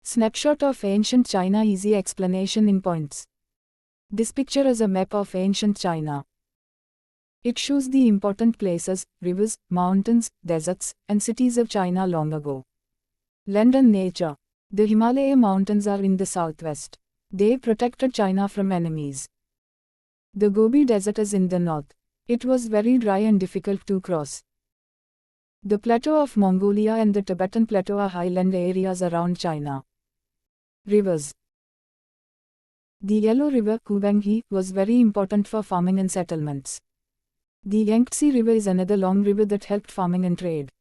Snapshot of ancient China. Easy explanation in points. This picture is a map of ancient China. It shows the important places, rivers, mountains, deserts, and cities of China long ago. Land and nature. The Himalaya mountains are in the southwest. They protected China from enemies. The Gobi Desert is in the north. It was very dry and difficult to cross. The plateau of Mongolia and the Tibetan Plateau are highland areas around China. Rivers. The Yellow River, Huanghe, was very important for farming and settlements. The Yangtze River is another long river that helped farming and trade.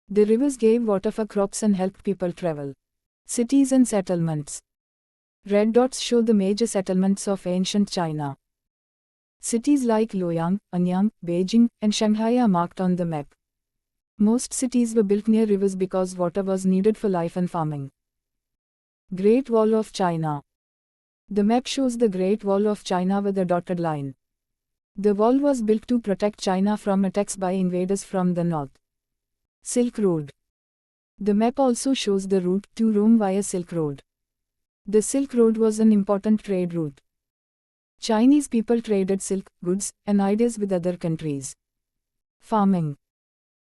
The rivers gave water for crops and helped people travel. Cities and settlements. Red dots show the major settlements of ancient China. Cities like Luoyang, Anyang, Beijing, and Shanghai are marked on the map. Most cities were built near rivers because water was needed for life and farming. Great Wall of China. The map shows the Great Wall of China with a dotted line. The wall was built to protect China from attacks by invaders from the north. Silk Road. The map also shows the route to Rome via Silk Road. The Silk Road was an important trade route. Chinese people traded silk, goods, and ideas with other countries. Farming.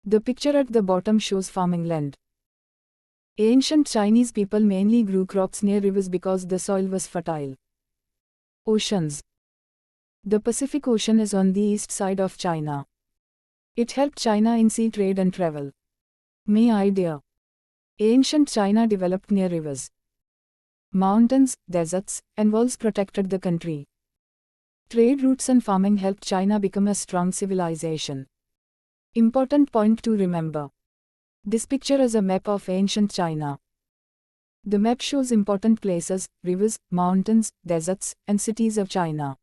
The picture at the bottom shows farming land. Ancient Chinese people mainly grew crops near rivers because the soil was fertile. Oceans. The Pacific Ocean is on the east side of China. It helped China in sea trade and travel. Main idea. Ancient China developed near rivers. Mountains, deserts, and walls protected the country. Trade routes and farming helped China become a strong civilization. Important point to remember. This picture is a map of ancient China. The map shows important places, rivers, mountains, deserts, and cities of China.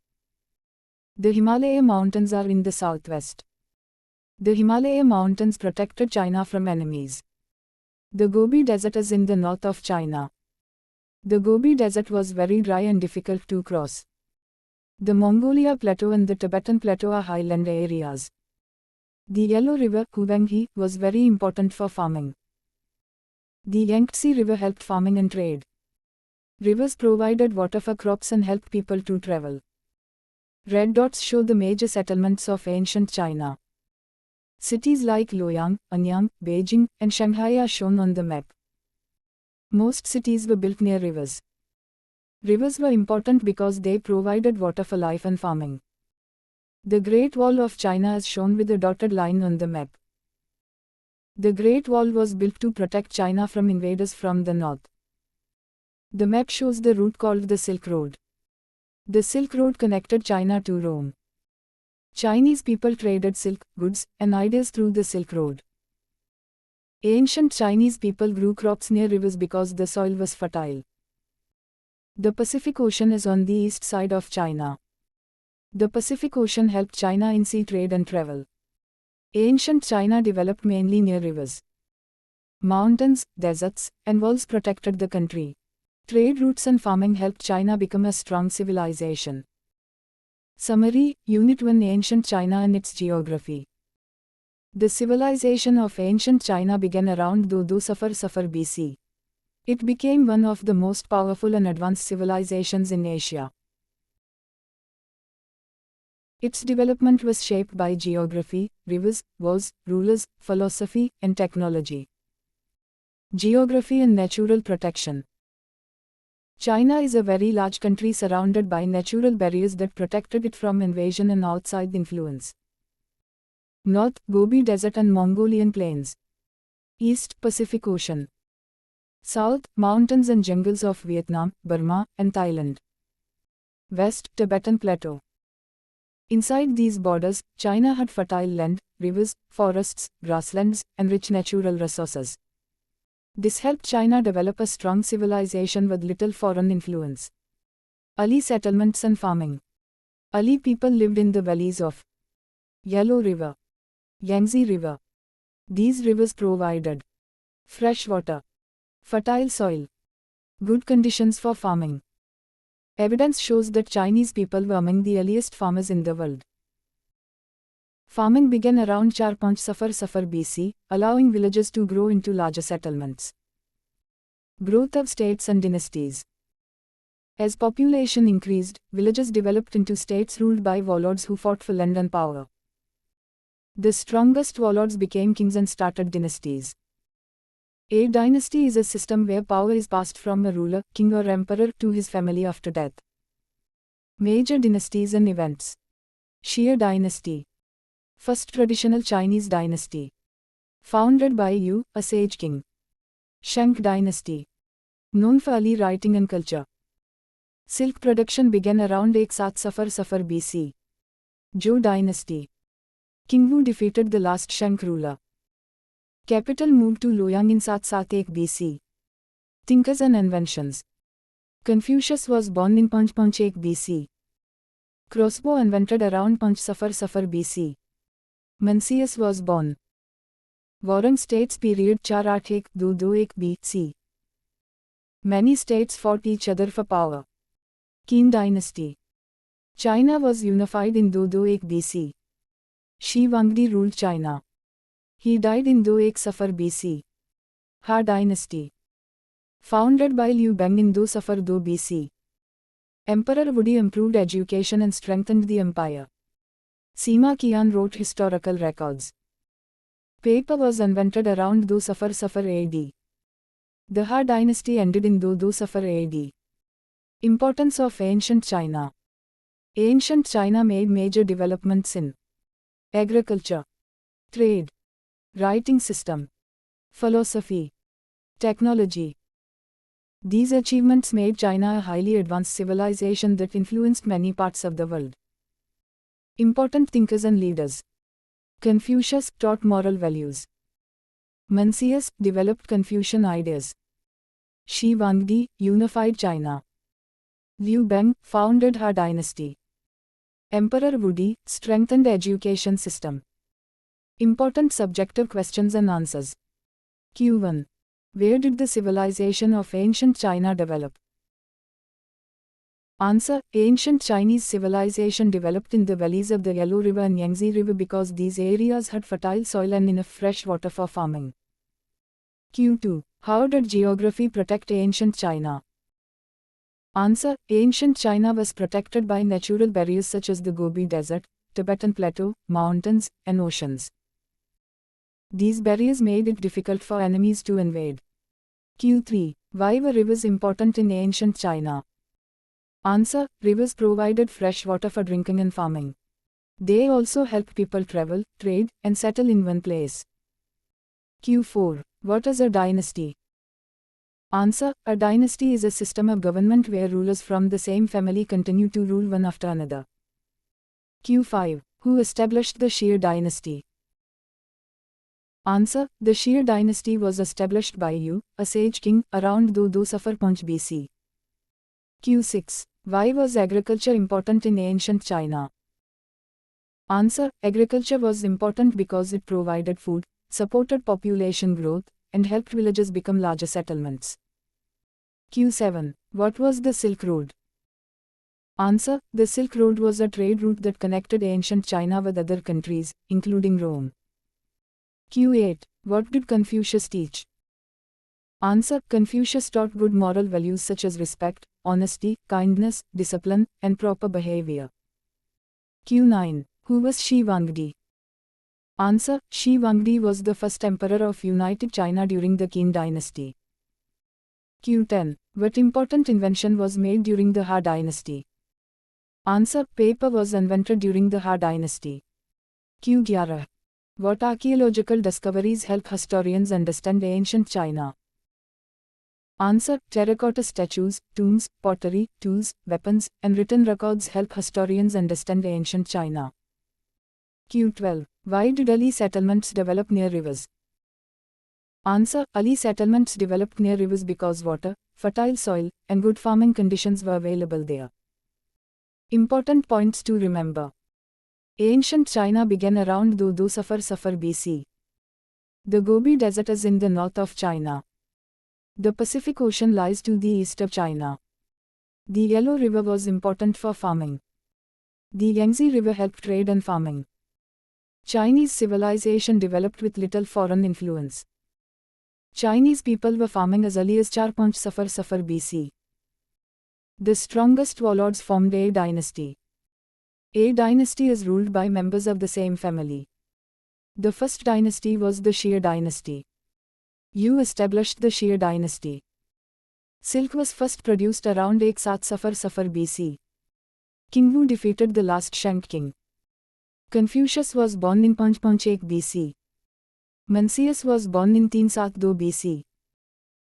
The Himalaya mountains are in the southwest. The Himalaya mountains protected China from enemies. The Gobi Desert is in the north of China. The Gobi Desert was very dry and difficult to cross. The Mongolia Plateau and the Tibetan Plateau are highland areas. The Yellow River, Huanghe, was very important for farming. The Yangtze River helped farming and trade. Rivers provided water for crops and helped people to travel. Red dots show the major settlements of ancient China. Cities like Luoyang, Anyang, Beijing, and Shanghai are shown on the map. Most cities were built near rivers. Rivers were important because they provided water for life and farming. The Great Wall of China is shown with a dotted line on the map. The Great Wall was built to protect China from invaders from the north. The map shows the route called the Silk Road. The Silk Road connected China to Rome. Chinese people traded silk, goods, and ideas through the Silk Road. Ancient Chinese people grew crops near rivers because the soil was fertile. The Pacific Ocean is on the east side of China. The Pacific Ocean helped China in sea trade and travel. Ancient China developed mainly near rivers. Mountains, deserts, and walls protected the country. Trade routes and farming helped China become a strong civilization. Summary, Unit 1 Ancient China and its Geography. The civilization of ancient China began around 2200 BC. It became one of the most powerful and advanced civilizations in Asia. Its development was shaped by geography, rivers, wars, rulers, philosophy, and technology. Geography and natural protection. China is a very large country surrounded by natural barriers that protected it from invasion and outside influence. North, Gobi Desert and Mongolian Plains. East, Pacific Ocean. South, mountains and jungles of Vietnam, Burma, and Thailand. West, Tibetan Plateau. Inside these borders, China had fertile land, rivers, forests, grasslands, and rich natural resources. This helped China develop a strong civilization with little foreign influence. Early settlements and farming. Early people lived in the valleys of Yellow River, Yangtze River. These rivers provided fresh water, fertile soil, good conditions for farming. Evidence shows that Chinese people were among the earliest farmers in the world. Farming began around 4000 BC, allowing villages to grow into larger settlements. Growth of states and dynasties. As population increased, villages developed into states ruled by warlords who fought for land and power. The strongest warlords became kings and started dynasties. A dynasty is a system where power is passed from a ruler, king or emperor to his family after death. Major dynasties and events. Xia dynasty. First traditional Chinese dynasty. Founded by Yu, a sage king. Shang dynasty. Known for early writing and culture. Silk production began around 1700 Safar BC. Zhou dynasty. King Wu defeated the last Shang ruler. Capital moved to Luoyang in 771 BC. Thinkers and inventions. Confucius was born in 551 BC. Crossbow invented around 5 Safar BC. Mencius was born. Warring States period 481-221 BC. Many states fought each other for power. Qin dynasty. China was unified in 221 BC. Shi Huangdi ruled China. He died in 221 Safar BC. Ha dynasty. Founded by Liu Bang in 2 Safar 2 BC. Emperor Wudi improved education and strengthened the empire. Sima Qian wrote historical records. Paper was invented around 2 Safar AD. The Ha dynasty ended in 2 Safar AD. Importance of ancient China. Ancient China made major developments in agriculture, trade, writing system, philosophy, technology. These achievements made China a highly advanced civilization that influenced many parts of the world. Important thinkers and leaders. Confucius taught moral values. Mencius developed Confucian ideas. Shi Huangdi unified China. Liu Bang founded Ha dynasty. Emperor Wudi strengthened education system. Important subjective questions and answers. Q1. Where did the civilization of ancient China develop? Answer. Ancient Chinese civilization developed in the valleys of the Yellow River and Yangtze River because these areas had fertile soil and enough fresh water for farming. Q2. How did geography protect ancient China? Answer. Ancient China was protected by natural barriers such as the Gobi Desert, Tibetan Plateau, mountains, and oceans. These barriers made it difficult for enemies to invade. Q3. Why were rivers important in ancient China? Answer. Rivers provided fresh water for drinking and farming. They also helped people travel, trade, and settle in one place. Q4. What is a dynasty? Answer. A dynasty is a system of government where rulers from the same family continue to rule one after another. Q5. Who established the Xia dynasty? Answer. The Xia dynasty was established by Yu, a sage king, around 2 Safar BC. Q6. Why was agriculture important in ancient China? Answer. Agriculture was important because it provided food, supported population growth, and helped villages become larger settlements. Q7. What was the Silk Road? Answer. The Silk Road was a trade route that connected ancient China with other countries, including Rome. Q8. What did Confucius teach? Answer. Confucius taught good moral values such as respect, honesty, kindness, discipline, and proper behavior. Q9. Who was Shi Huangdi? Answer. Shi Huangdi was the first emperor of United China during the Qin dynasty. Q10. What important invention was made during the Ha dynasty? Answer. Paper was invented during the Ha dynasty. Q11. What archaeological discoveries help historians understand ancient China? Answer. Terracotta statues, tombs, pottery, tools, weapons, and written records help historians understand ancient China. Q12. Why did early settlements develop near rivers? Answer. Early settlements developed near rivers because water, fertile soil, and good farming conditions were available there. Important points to remember. Ancient China began around 2 Safar BC. The Gobi Desert is in the north of China. The Pacific Ocean lies to the east of China. The Yellow River was important for farming. The Yangtze River helped trade and farming. Chinese civilization developed with little foreign influence. Chinese people were farming as early as 4.00 BC. The strongest warlords formed a dynasty. A dynasty is ruled by members of the same family. The first dynasty was the Xia dynasty. Yu established the Xia dynasty. Silk was first produced around 1700 BC. King Wu defeated the last Shang king. Confucius was born in 551 BC. Mencius was born in 372 BC.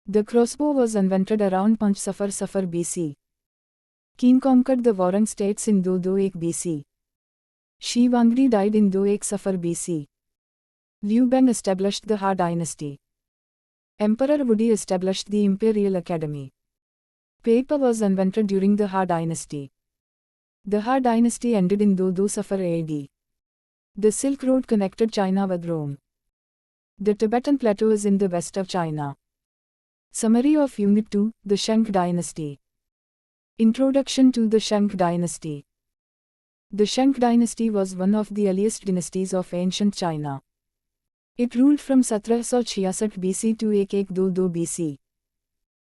The crossbow was invented around 500 BC. Qin conquered the warring states in 221 BC. Shi Huangdi died in 210 BC. Liu Bang established the Ha dynasty. Emperor Wudi established the Imperial Academy. Paper was invented during the Ha dynasty. The Ha dynasty ended in 220 AD. The Silk Road connected China with Rome. The Tibetan Plateau is in the west of China. Summary of Unit 2, the Shang Dynasty. Introduction to the Shang Dynasty. The Shang Dynasty was one of the earliest dynasties of ancient China. It ruled from 1766 BC to 1122 BC.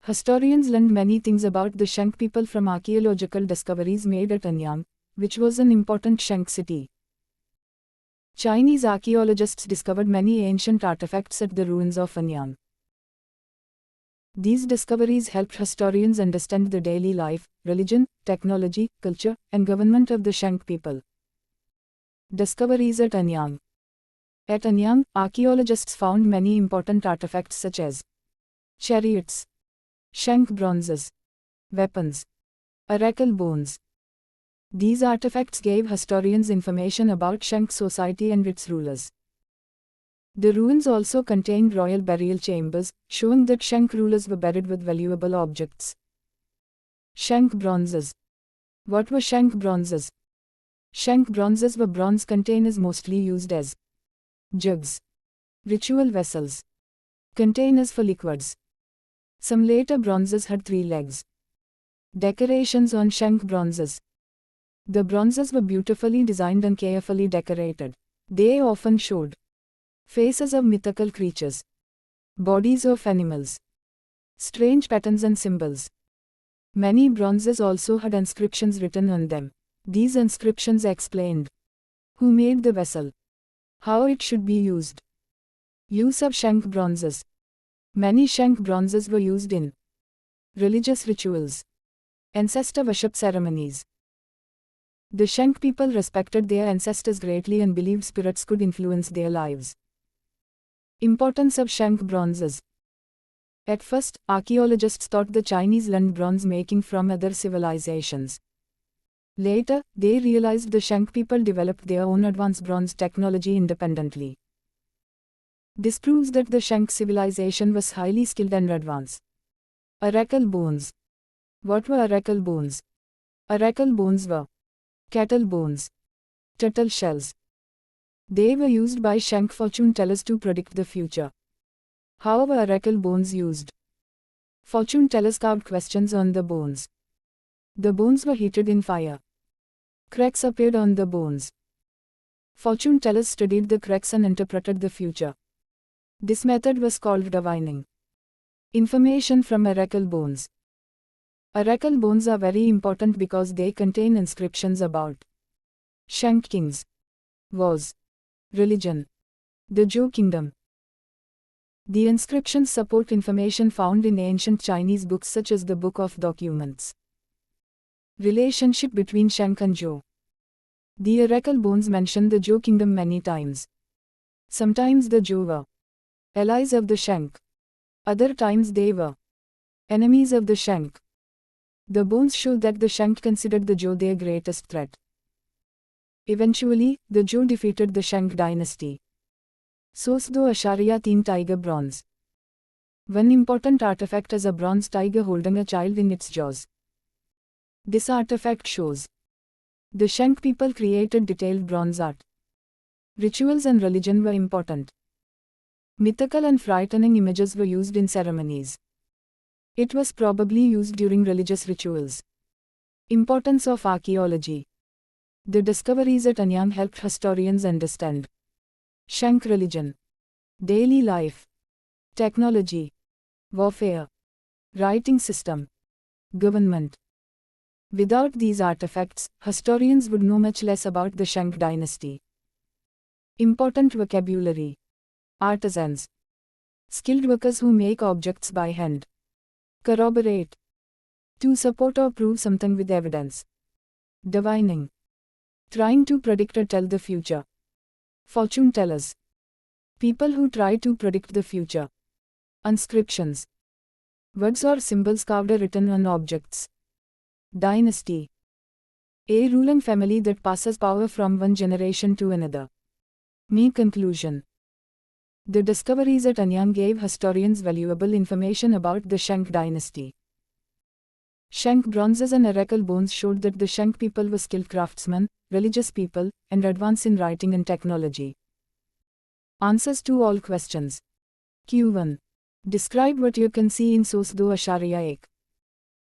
Historians learned many things about the Shang people from archaeological discoveries made at Anyang, which was an important Shang city. Chinese archaeologists discovered many ancient artifacts at the ruins of Anyang. These discoveries helped historians understand the daily life, religion, technology, culture, and government of the Shang people. Discoveries at Anyang. At Anyang, archaeologists found many important artifacts such as chariots, Shang bronzes, weapons, oracle bones. These artifacts gave historians information about Shang society and its rulers. The ruins also contained royal burial chambers, showing that Shang rulers were buried with valuable objects. Shang bronzes. What were Shang bronzes? Shang bronzes were bronze containers mostly used as jugs, ritual vessels, containers for liquids. Some later bronzes had 3 legs. Decorations on Shang bronzes. The bronzes were beautifully designed and carefully decorated. They often showed faces of mythical creatures, bodies of animals, strange patterns and symbols. Many bronzes also had inscriptions written on them. These inscriptions explained who made the vessel, how it should be used. Use of Shang bronzes. Many Shang bronzes were used in religious rituals, ancestor worship ceremonies. The Shang people respected their ancestors greatly and believed spirits could influence their lives. Importance of Shang bronzes. At first, archaeologists thought the Chinese learned bronze making from other civilizations. Later, they realized the Shang people developed their own advanced bronze technology independently. This proves that the Shang civilization was highly skilled and advanced. Oracle bones. What were oracle bones? Oracle bones were cattle bones, turtle shells. They were used by Shang fortune tellers to predict the future. How were oracle bones used? Fortune tellers carved questions on the bones. The bones were heated in fire. Cracks appeared on the bones. Fortune tellers studied the cracks and interpreted the future. This method was called divining. Information from oracle bones. Oracle bones are very important because they contain inscriptions about Shang kings, wars, religion, the Zhou kingdom. The inscriptions support information found in ancient Chinese books such as the Book of Documents. Relationship between Shang and Zhou. The oracle bones mention the Zhou kingdom many times. Sometimes the Zhou were allies of the Shang. Other times they were enemies of the Shang. The bones show that the Shang considered the Zhou their greatest threat. Eventually, the Zhou defeated the Shang dynasty. Source 2 tiger bronze. One important artifact is a bronze tiger holding a child in its jaws. This artifact shows the Shang people created detailed bronze art. Rituals and religion were important. Mythical and frightening images were used in ceremonies. It was probably used during religious rituals. Importance of archaeology. The discoveries at Anyang helped historians understand Shang religion, daily life, technology, warfare, writing system, government. Without these artifacts, historians would know much less about the Shang dynasty. Important vocabulary: artisans, skilled workers who make objects by hand. Corroborate, to support or prove something with evidence. Divining, trying to predict or tell the future. Fortune tellers, people who try to predict the future. Inscriptions, words or symbols carved or written on objects. Dynasty, a ruling family that passes power from one generation to another. Main conclusion: the discoveries at Anyang gave historians valuable information about the Shang dynasty. Shang bronzes and oracle bones showed that the Shang people were skilled craftsmen, religious people, and advanced in writing and technology. Answers to all questions. Q1. Describe what you can see in Source 2.1.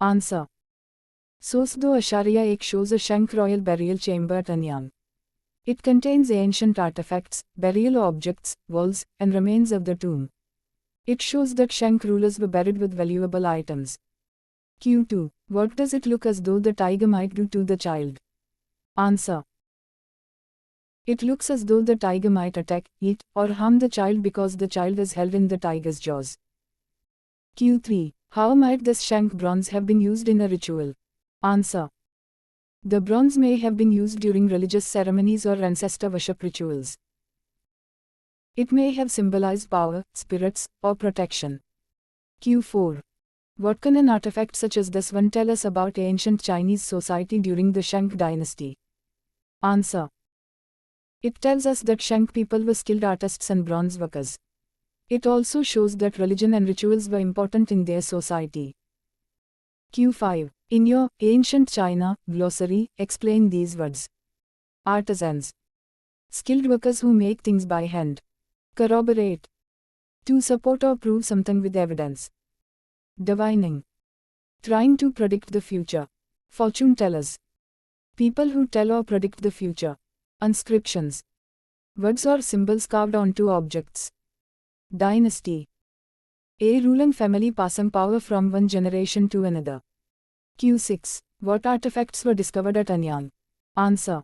Answer. Source 2.1 shows a Shang royal burial chamber at Anyang. It contains ancient artifacts, burial objects, walls, and remains of the tomb. It shows that Shang rulers were buried with valuable items. Q2. What does it look as though the tiger might do to the child? Answer. It looks as though the tiger might attack, eat, or harm the child because the child is held in the tiger's jaws. Q3. How might this Shang bronze have been used in a ritual? Answer. The bronze may have been used during religious ceremonies or ancestor worship rituals. It may have symbolized power, spirits, or protection. Q4. What can an artifact such as this one tell us about ancient Chinese society during the Shang dynasty? Answer. It tells us that Shang people were skilled artists and bronze workers. It also shows that religion and rituals were important in their society. Q5. In your Ancient China glossary, explain these words. Artisans, skilled workers who make things by hand. Corroborate, to support or prove something with evidence. Divining, trying to predict the future. Fortune tellers, people who tell or predict the future. Inscriptions, words or symbols carved onto objects. Dynasty, a ruling family passing power from one generation to another. Q6. What artifacts were discovered at Anyang? Answer.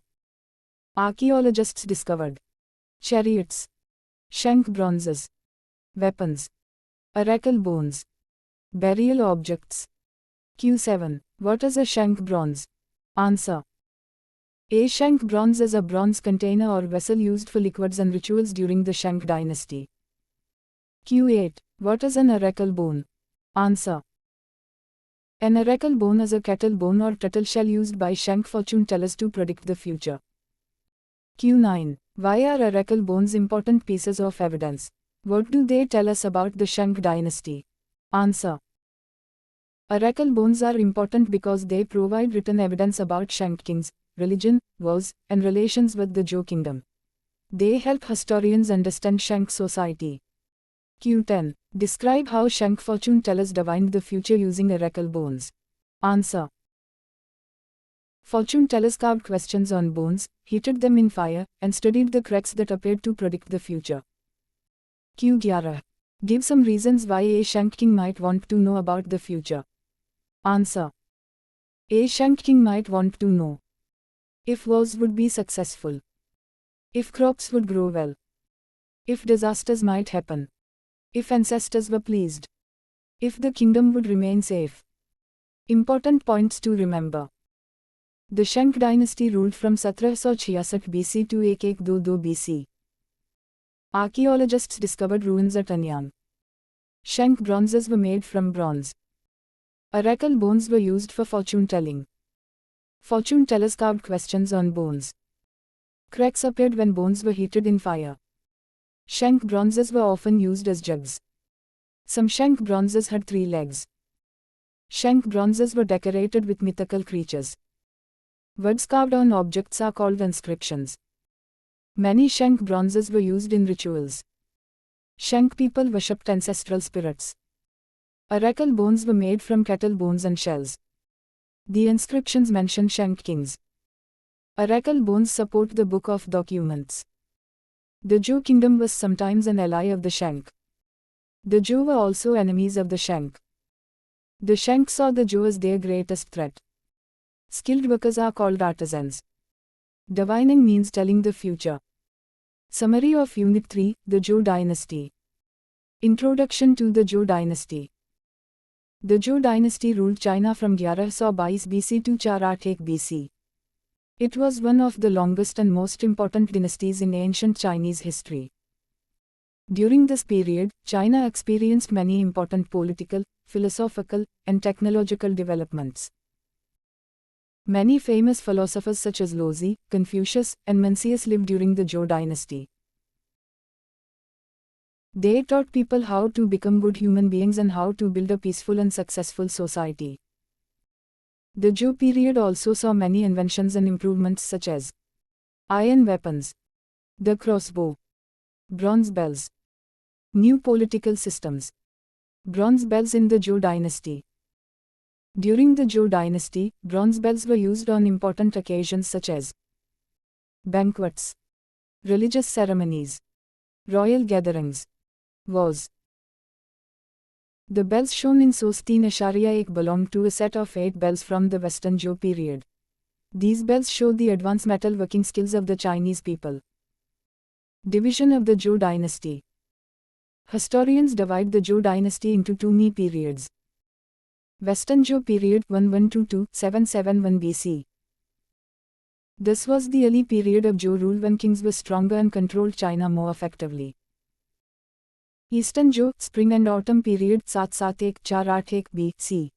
Archaeologists discovered chariots, Shang bronzes, weapons, oracle bones, burial objects. Q7. What is a Shang bronze? Answer. A Shang bronze is a bronze container or vessel used for liquids and rituals during the Shang dynasty. Q8. What is an oracle bone? Answer. An oracle bone is a cattle bone or turtle shell used by Shang fortune tellers to predict the future. Q9. Why are oracle bones important pieces of evidence? What do they tell us about the Shang dynasty? Answer. Oracle bones are important because they provide written evidence about Shang kings, religion, wars, and relations with the Zhou kingdom. They help historians understand Shang society. Q10. Describe how Shang fortune tellers divined the future using oracle bones. Answer. Fortune tellers carved questions on bones, heated them in fire, and studied the cracks that appeared to predict the future. Q11. Give some reasons why a Shang king might want to know about the future. Answer. A Shang king might want to know if wars would be successful, if crops would grow well, if disasters might happen, if ancestors were pleased, if the kingdom would remain safe. Important points to remember. The Shang dynasty ruled from 1766 BC to 1122 BC. Archaeologists discovered ruins at Anyang. Shang bronzes were made from bronze. Oracle bones were used for fortune telling. Fortune tellers carved questions on bones. Cracks appeared when bones were heated in fire. Shang bronzes were often used as jugs. Some Shang bronzes had 3 legs. Shang bronzes were decorated with mythical creatures. Words carved on objects are called inscriptions. Many Shang bronzes were used in rituals. Shang people worshipped ancestral spirits. Oracle bones were made from cattle bones and shells. The inscriptions mention Shang kings. Oracle bones support the Book of Documents. The Zhou kingdom was sometimes an ally of the Shang. The Zhou were also enemies of the Shang. The Shang saw the Zhou as their greatest threat. Skilled workers are called artisans. Divining means telling the future. Summary of Unit 3, the Zhou Dynasty. Introduction to the Zhou Dynasty. The Zhou Dynasty ruled China from 1122 BC to 481 BC. It was one of the longest and most important dynasties in ancient Chinese history. During this period, China experienced many important political, philosophical, and technological developments. Many famous philosophers such as Laozi, Confucius, and Mencius lived during the Zhou dynasty. They taught people how to become good human beings and how to build a peaceful and successful society. The Zhou period also saw many inventions and improvements such as iron weapons, the crossbow, bronze bells, new political systems, bronze bells in the Zhou dynasty. During the Zhou dynasty, bronze bells were used on important occasions such as banquets, religious ceremonies, royal gatherings, wars. The bells shown in Sosteen Asharia 1 belong to a set of 8 bells from the Western Zhou period. These bells show the advanced metal-working skills of the Chinese people. Division of the Zhou dynasty. Historians divide the Zhou dynasty into two main periods. Western Zhou period 1122-771 BC. This was the early period of Zhou rule when kings were stronger and controlled China more effectively. Eastern Zhou, spring and autumn period 771-481 BC.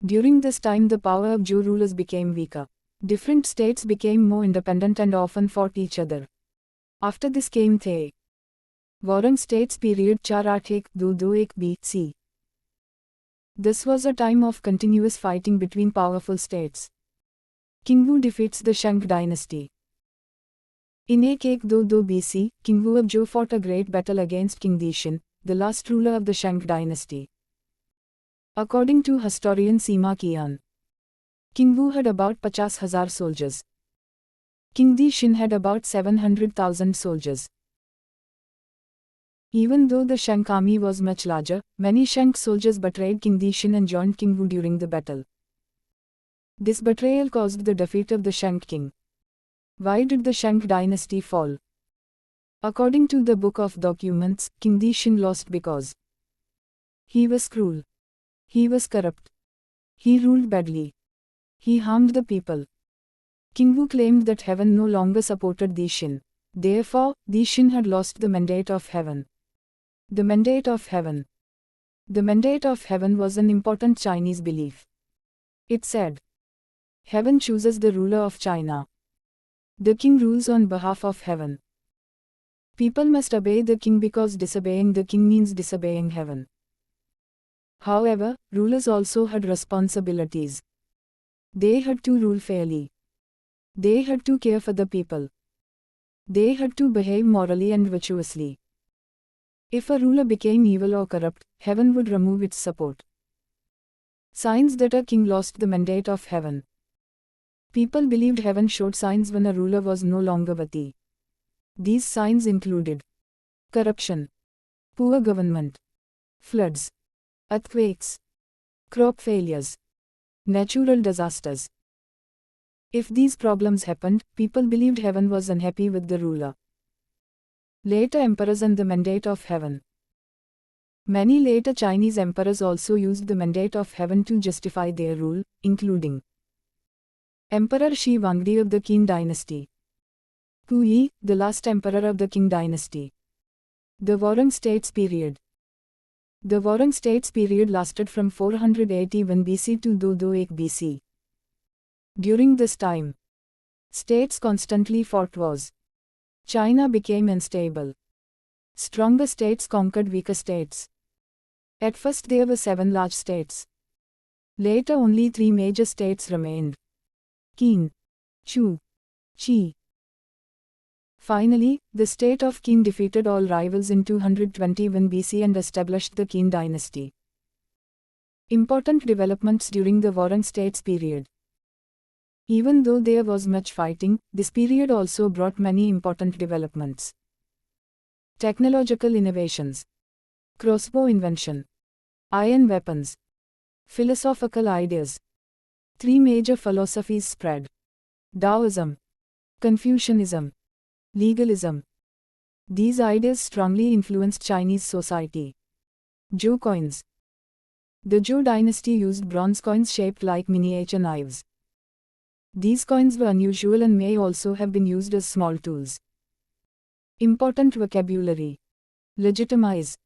During this time the power of Zhou rulers became weaker. Different states became more independent and often fought each other. After this came the Warring States period 481-221 BC. This was a time of continuous fighting between powerful states. King Wu defeats the Shang dynasty. In 1122 BC, King Wu of Zhou fought a great battle against King Dixin, the last ruler of the Shang dynasty. According to historian Sima Qian, King Wu had about 50,000 soldiers. King Dixin had about 700,000 soldiers. Even though the Shang army was much larger, many Shang soldiers betrayed King Dixin and joined King Wu during the battle. This betrayal caused the defeat of the Shang king. Why did the Shang dynasty fall? According to the Book of Documents, King Dixin lost because he was cruel. He was corrupt. He ruled badly. He harmed the people. King Wu claimed that heaven no longer supported Dixin. Therefore, Dixin had lost the mandate of heaven. The mandate of heaven. The mandate of heaven was an important Chinese belief. It said, heaven chooses the ruler of China. The king rules on behalf of heaven. People must obey the king because disobeying the king means disobeying heaven. However, rulers also had responsibilities. They had to rule fairly. They had to care for the people. They had to behave morally and virtuously. If a ruler became evil or corrupt, heaven would remove its support. Signs that a king lost the mandate of heaven. People believed heaven showed signs when a ruler was no longer worthy. These signs included corruption, poor government, floods, earthquakes, crop failures, natural disasters. If these problems happened, people believed heaven was unhappy with the ruler. Later emperors and the mandate of heaven. Many later Chinese emperors also used the mandate of heaven to justify their rule, including Emperor Shi Huangdi of the Qin dynasty, Pu Yi, the last emperor of the Qing dynasty. The Warring States period. The Warring States period lasted from 481 BC to 221 BC. During this time, states constantly fought wars. China became unstable. Stronger states conquered weaker states. At first there were 7 large states. Later only 3 major states remained: Qin, Chu, Qi. Finally, the state of Qin defeated all rivals in 221 BC and established the Qin dynasty. Important developments during the Warring States period. Even though there was much fighting, this period also brought many important developments. Technological innovations. Crossbow invention. Iron weapons. Philosophical ideas. Three major philosophies spread. Taoism, Confucianism, legalism. These ideas strongly influenced Chinese society. Zhou coins. The Zhou dynasty used bronze coins shaped like miniature knives. These coins were unusual and may also have been used as small tools. Important vocabulary. Legitimize.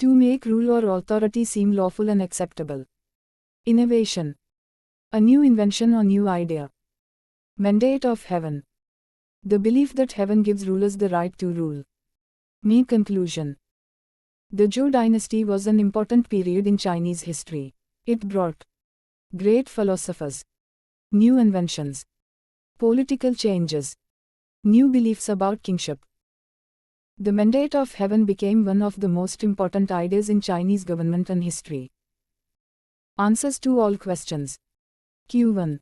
To make rule or authority seem lawful and acceptable. Innovation. A new invention or new idea. Mandate of heaven. The belief that heaven gives rulers the right to rule. Main conclusion. The Zhou dynasty was an important period in Chinese history. It brought great philosophers, new inventions, political changes, new beliefs about kingship. The mandate of heaven became one of the most important ideas in Chinese government and history. Answers to all questions. Q1.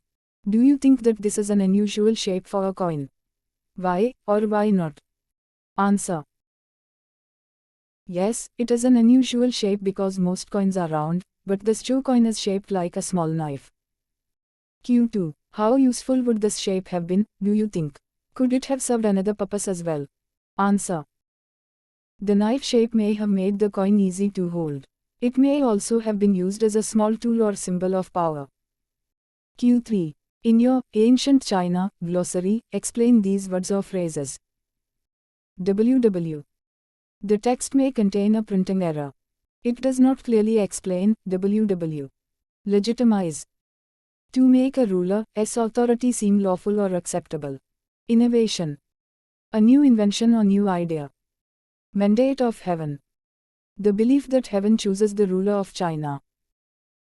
Do you think that this is an unusual shape for a coin? Why or why not? Answer. Yes, it is an unusual shape because most coins are round, but this Zhou coin is shaped like a small knife. Q2. How useful would this shape have been, do you think? Could it have served another purpose as well? Answer. The knife shape may have made the coin easy to hold. It may also have been used as a small tool or symbol of power. Q3. In your Ancient China glossary, explain these words or phrases. WW. The text may contain a printing error. It does not clearly explain. WW. Legitimize. To make a ruler's authority seem lawful or acceptable. Innovation. A new invention or new idea. Mandate of heaven. The belief that heaven chooses the ruler of China.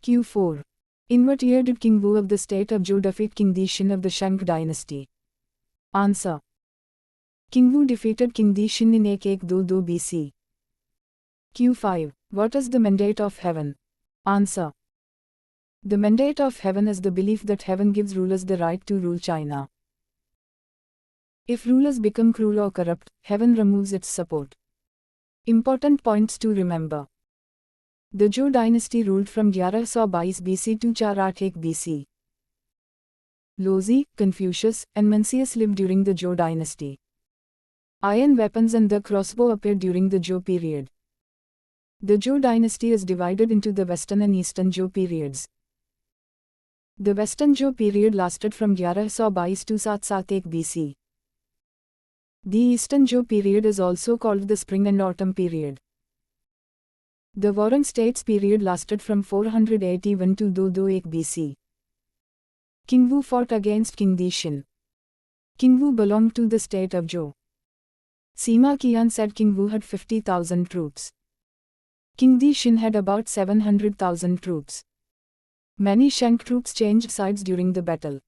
Q4. In what year did King Wu of the state of Zhou defeat King Dixin of the Shang dynasty? Answer. King Wu defeated King Dixin in 1122 BC. Q5. What is the mandate of heaven? Answer. The mandate of heaven is the belief that heaven gives rulers the right to rule China. If rulers become cruel or corrupt, heaven removes its support. Important points to remember. The Zhou dynasty ruled from 1122 BC to 481 BC. Laozi, Confucius, and Mencius lived during the Zhou dynasty. Iron weapons and the crossbow appeared during the Zhou period. The Zhou dynasty is divided into the Western and Eastern Zhou periods. The Western Zhou period lasted from 1122 to 771 BC. The Eastern Zhou period is also called the Spring and Autumn period. The Warring States period lasted from 481 to 228 BC. King Wu fought against King Dixin. King Wu belonged to the state of Zhou. Sima Qian said King Wu had 50,000 troops. King Dixin had about 700,000 troops. Many Shang troops changed sides during the battle.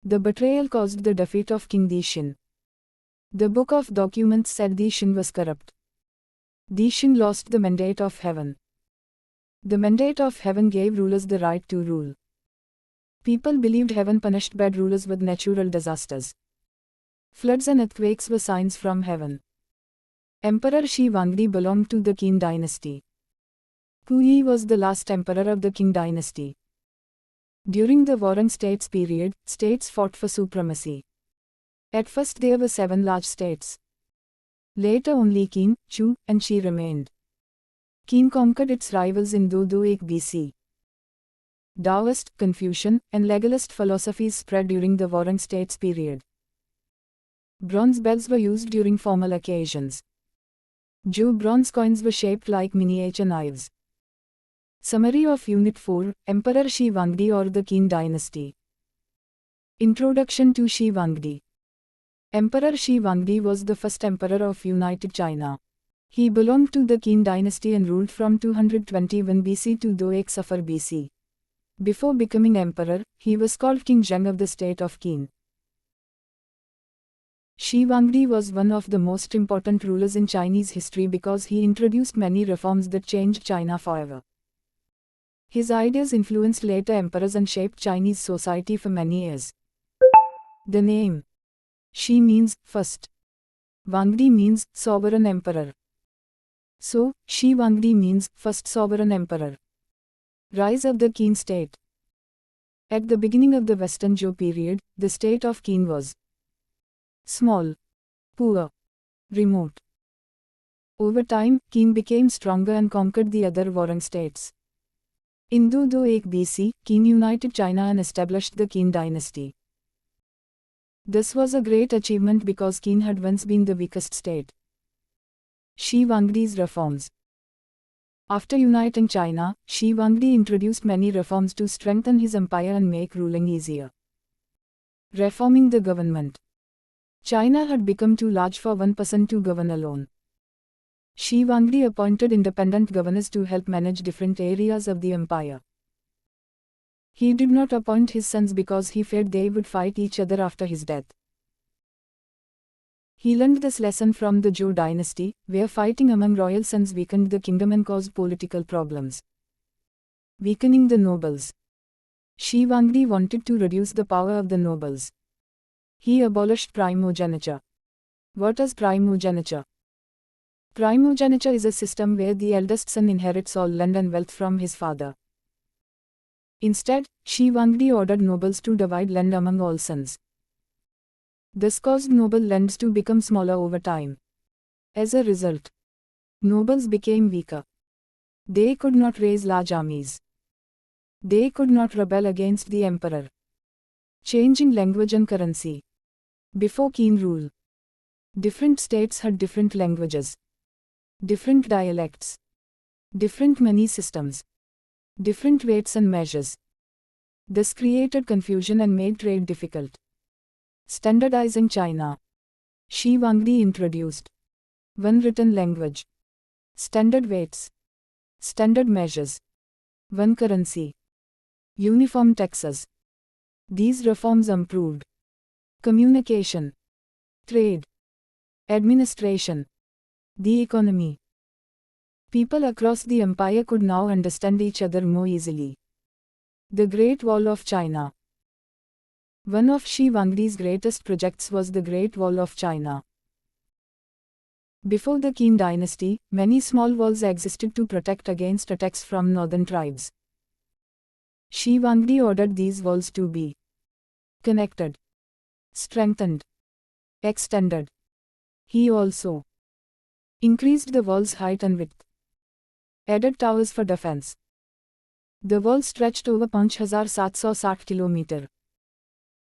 The betrayal caused the defeat of King Dixin. The Book of Documents said Dixin was corrupt. Dixin lost the mandate of heaven. The mandate of heaven gave rulers the right to rule. People believed heaven punished bad rulers with natural disasters. Floods and earthquakes were signs from heaven. Emperor Shi Huangdi belonged to the Qin dynasty. Puyi was the last emperor of the Qing dynasty. During the Warring States period, states fought for supremacy. At first there were 7 large states. Later only Qin, Chu, and Shi remained. Qin conquered its rivals in 228 BC. Taoist, Confucian, and legalist philosophies spread during the Warring States period. Bronze bells were used during formal occasions. Zhou bronze coins were shaped like miniature knives. Summary of Unit 4, Emperor Shi Huangdi or the Qin dynasty. Introduction to Shi Huangdi. Emperor Shi Huangdi was the first emperor of United China. He belonged to the Qin dynasty and ruled from 221 BC to 284 BC. Before becoming emperor, he was called King Zheng of the state of Qin. Shi Huangdi was one of the most important rulers in Chinese history because he introduced many reforms that changed China forever. His ideas influenced later emperors and shaped Chinese society for many years. The name Shi means first. Huangdi means sovereign emperor. So, Shi Huangdi means first sovereign emperor. Rise of the Qin state. At the beginning of the Western Zhou period, the state of Qin was small, poor, remote. Over time, Qin became stronger and conquered the other warring states. In 221 BC, Qin united China and established the Qin dynasty. This was a great achievement because Qin had once been the weakest state. Shi Huangdi's reforms. After uniting China, Shi Huangdi introduced many reforms to strengthen his empire and make ruling easier. Reforming the government. China had become too large for one person to govern alone. Shi Huangdi appointed independent governors to help manage different areas of the empire. He did not appoint his sons because he feared they would fight each other after his death. He learned this lesson from the Zhou dynasty, where fighting among royal sons weakened the kingdom and caused political problems. Weakening the nobles. Shi Huangdi wanted to reduce the power of the nobles. He abolished primogeniture. What is primogeniture? Primogeniture is a system where the eldest son inherits all land and wealth from his father. Instead, Shi Huangdi ordered nobles to divide land among all sons. This caused noble lands to become smaller over time. As a result, nobles became weaker. They could not raise large armies. They could not rebel against the emperor. Changing language and currency. Before Qin rule, different states had different languages, different dialects, different money systems, different weights and measures. This created confusion and made trade difficult. Standardizing China. Shi Huangdi introduced one written language, standard weights, standard measures, one currency, uniform taxes. These reforms improved communication, trade, administration, the economy. People across the empire could now understand each other more easily. The Great Wall of China. One of Shi Huangdi's greatest projects was the Great Wall of China. Before the Qin dynasty, many small walls existed to protect against attacks from northern tribes. Shi Huangdi ordered these walls to be connected, strengthened, extended. He also increased the wall's height and width, added towers for defense. The wall stretched over 5,760 kilometers.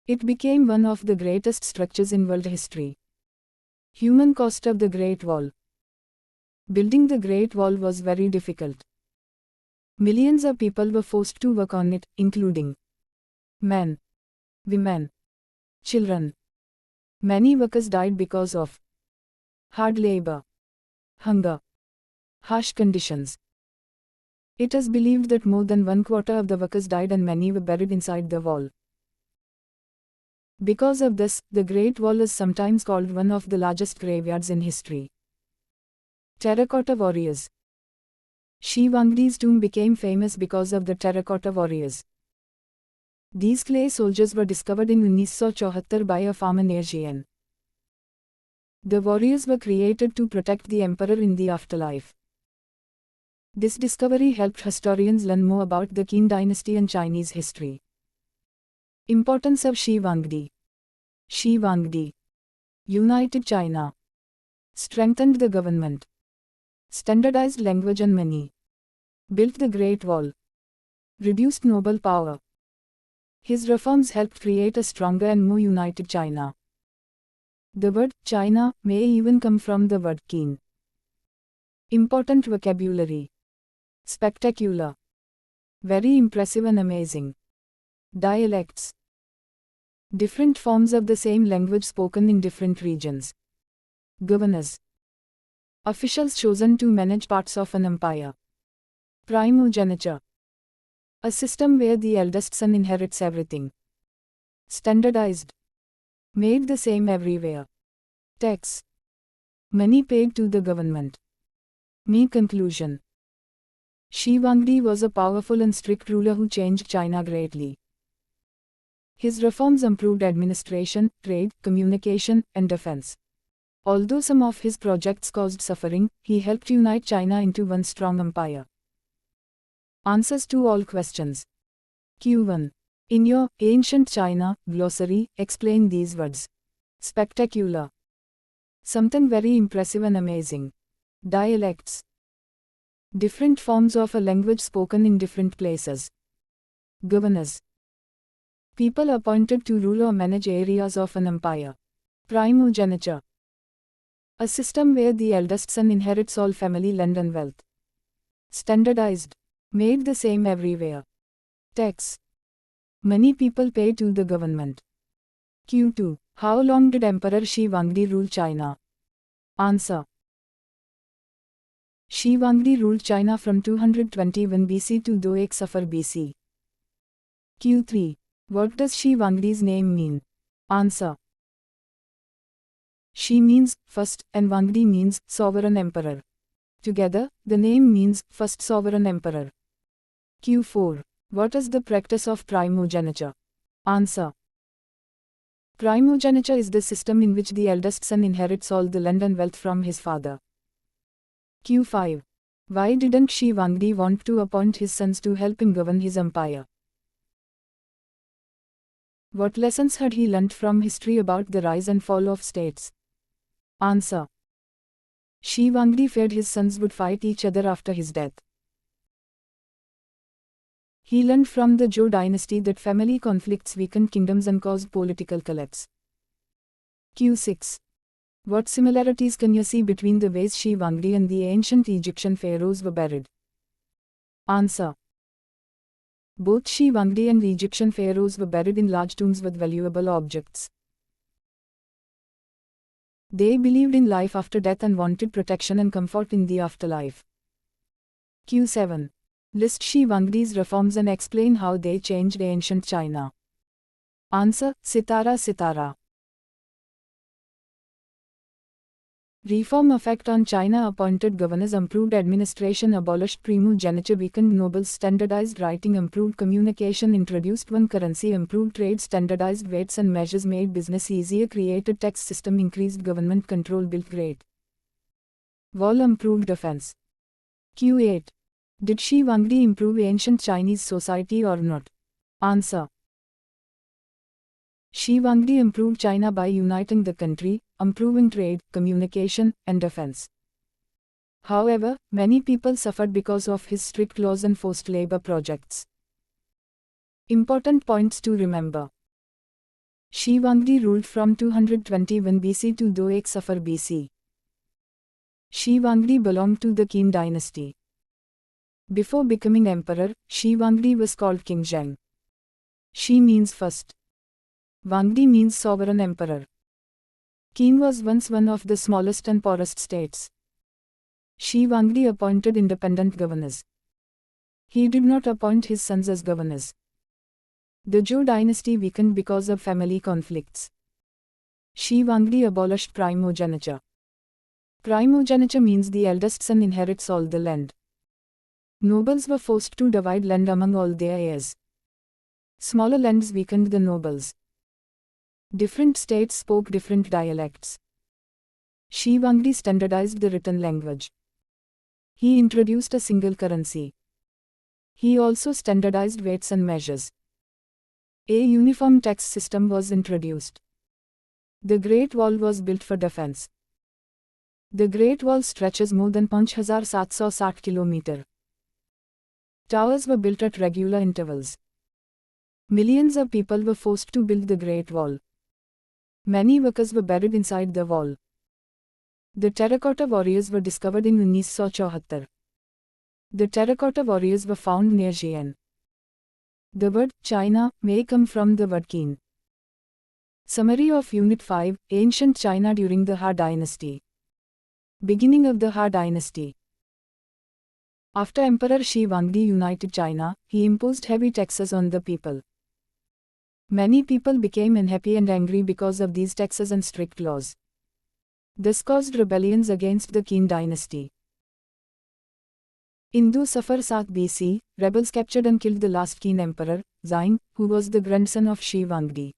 It became one of the greatest structures in world history. Human cost of the Great Wall. Building the Great Wall was very difficult. Millions of people were forced to work on it, including men, women, children. Many workers died because of hard labor, hunger, harsh conditions. It is believed that more than 1/4 of the workers died and many were buried inside the wall. Because of this, the Great Wall is sometimes called one of the largest graveyards in history. Terracotta warriors. Shi Huangdi's tomb became famous because of the terracotta warriors. These clay soldiers were discovered in 1974 by a farmer near Jian. The warriors were created to protect the emperor in the afterlife. This discovery helped historians learn more about the Qin dynasty and Chinese history. Importance of Shi Huangdi. Shi Huangdi united China, strengthened the government, standardized language and money, built the Great Wall, reduced noble power. His reforms helped create a stronger and more united China. The word China may even come from the word Qin. Important vocabulary. Spectacular. Very impressive and amazing. Dialects. Different forms of the same language spoken in different regions. Governors. Officials chosen to manage parts of an empire. Primogeniture. A system where the eldest son inherits everything. Standardized. Made the same everywhere. Tax. Money paid to the government. Me conclusion. Shi Huangdi was a powerful and strict ruler who changed China greatly. His reforms improved administration, trade, communication, and defense. Although some of his projects caused suffering, he helped unite China into one strong empire. Answers to all questions. Q1. In your Ancient China glossary, explain these words. Spectacular. Something very impressive and amazing. Dialects. Different forms of a language spoken in different places. Governors. People appointed to rule or manage areas of an empire. Primogeniture. A system where the eldest son inherits all family land and wealth. Standardized. Made the same everywhere. Tax. Money people pay to the government. Q2. How long did Emperor Shi Huangdi rule China? Answer. Shi Huangdi ruled China from 221 BC to 2 Safar BC. Q3. What does Shi Huangdi's name mean? Answer. Shi means first and Huangdi means sovereign emperor. Together, the name means first sovereign emperor. Q4. What is the practice of primogeniture? Answer. Primogeniture is the system in which the eldest son inherits all the land and wealth from his father. Q5. Why didn't Shi Huangdi want to appoint his sons to help him govern his empire? What lessons had he learnt from history about the rise and fall of states? Answer. Shi Huangdi feared his sons would fight each other after his death. He learned from the Zhou dynasty that family conflicts weakened kingdoms and caused political collapse. Q6. What similarities can you see between the ways Shi Huangdi and the ancient Egyptian pharaohs were buried? Answer. Both Shi Huangdi and the Egyptian pharaohs were buried in large tombs with valuable objects. They believed in life after death and wanted protection and comfort in the afterlife. Q7. List Shi Huangdi's reforms and explain how they changed ancient China. Answer. Sitara Sitara. Reform effect on China: appointed governors, improved administration, abolished primogeniture, weakened nobles, standardized writing, improved communication, introduced one currency, improved trade, standardized weights and measures, made business easier, created tax system, increased government control, built great wall, improved defense. Q8. Did Shi Huangdi improve ancient Chinese society or not? Answer. Shi Huangdi improved China by uniting the country, improving trade, communication, and defense. However, many people suffered because of his strict laws and forced labor projects. Important points to remember. Shi Huangdi ruled from 221 BC to 2 Safar BC. Shi Huangdi belonged to the Qin dynasty. Before becoming emperor, Shi Huangdi was called King Zheng. Shi means first. Huangdi means sovereign emperor. Qin was once one of the smallest and poorest states. Shi Huangdi appointed independent governors. He did not appoint his sons as governors. The Zhou dynasty weakened because of family conflicts. Shi Huangdi abolished primogeniture. Primogeniture means the eldest son inherits all the land. Nobles were forced to divide land among all their heirs. Smaller lands weakened the nobles. Different states spoke different dialects. Shi Huangdi standardized the written language. He introduced a single currency. He also standardized weights and measures. A uniform tax system was introduced. The Great Wall was built for defense. The Great Wall stretches more than 5,760 kilometers. Towers were built at regular intervals. Millions of people were forced to build the Great Wall. Many workers were buried inside the wall. The terracotta warriors were discovered in 1974. The terracotta warriors were found near Xi'an. The word China may come from the word Qin. Summary of Unit 5: Ancient China during the Han Dynasty. Beginning of the Han Dynasty. After Emperor Shi Huangdi united China, he imposed heavy taxes on the people. Many people became unhappy and angry because of these taxes and strict laws. This caused rebellions against the Qin dynasty. In 2 Safar BC, rebels captured and killed the last Qin emperor, Xiang, who was the grandson of Shi Huangdi.